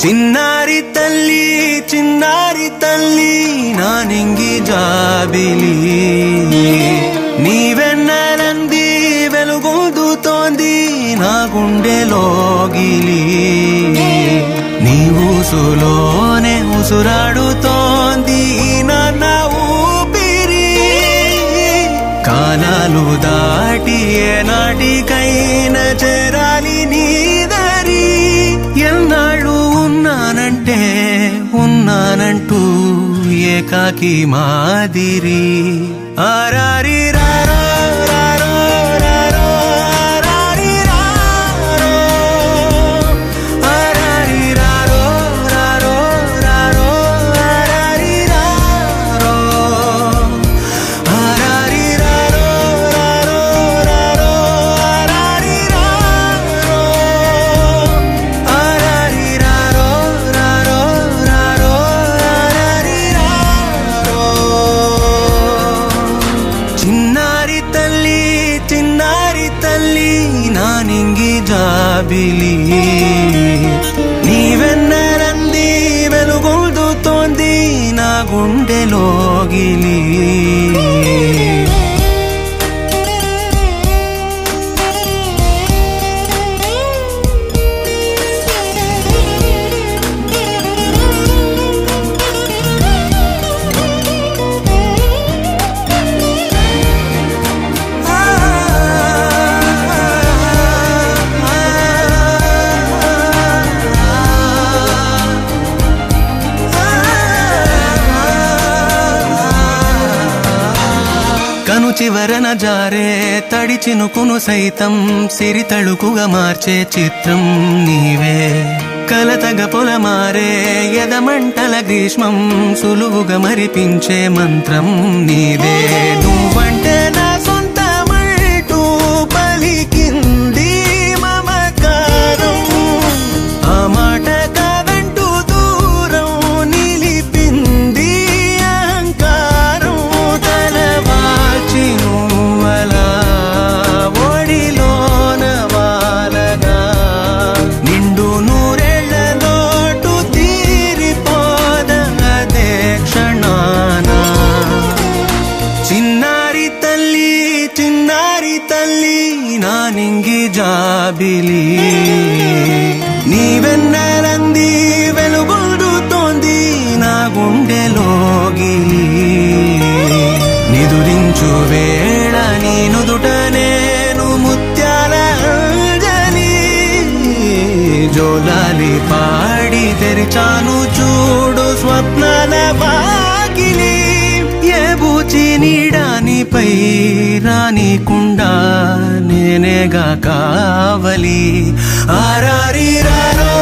చిన్నారి తల్లి నానింగి జాబిలి నీవెన్నెలంది వెలుగొందుతోంది నా గుండెలోగిలి నీ ఊసులోనే ఉసురాడుతోంది నాన్న ఊపిరి కాలాలు దాటి ఏనాటికైనా చేరాలి నీ దరి ఎన్నాళ్ళు ఉన్నానంటూ ఏకాకి మాదిరి ఆరారి రారో రారో రారో ఆరారి రారో ఆరారి రారో రారో రారో ఆరారి రారో ఆరారి రారో రారో రారో ఆరారి రారో ఆరారి రారో రారో రారో ఆరారి రారో చిన్నారి తల్లి నానింగి జాబిలి నీవెన్నెలంది వెలుగొందుతోంది నా గుండెలోగిలి కను చివరన జారే తడి చినుకును సైతం సిరి తళుకుగా మార్చే చిత్రం నీవే కలతగ పొలమారే ఎదమంటల గ్రీష్మం సులువుగా మరిపించే మంత్రం నీదే నువ్వంటే నా సొంతమంటూ పలికింది మమకారం ఆ మాట కాదంటూ దూరం నిలిపింది అహంకారం తలవాల్చి నువ్వలా ఒడిలోన వాలగా నిండు నూరేళ్ల లోటు తీరిపోదదే క్షణాన చిన్నారి తల్లి నానింగి జాబిలి నీవెన్నెలంది వెలుగొందుతోంది నా గుండెలోగిలి నిదురించు వేళ నీ నుదుట నేను ముత్యాల అంజలి జోలాలి పాడి తెరిచాను చూడు స్వప్నాల వాకిలి ఏ బూచి నీడానిపై రానికుండా నేనేగా కావలి ఆరారి రారో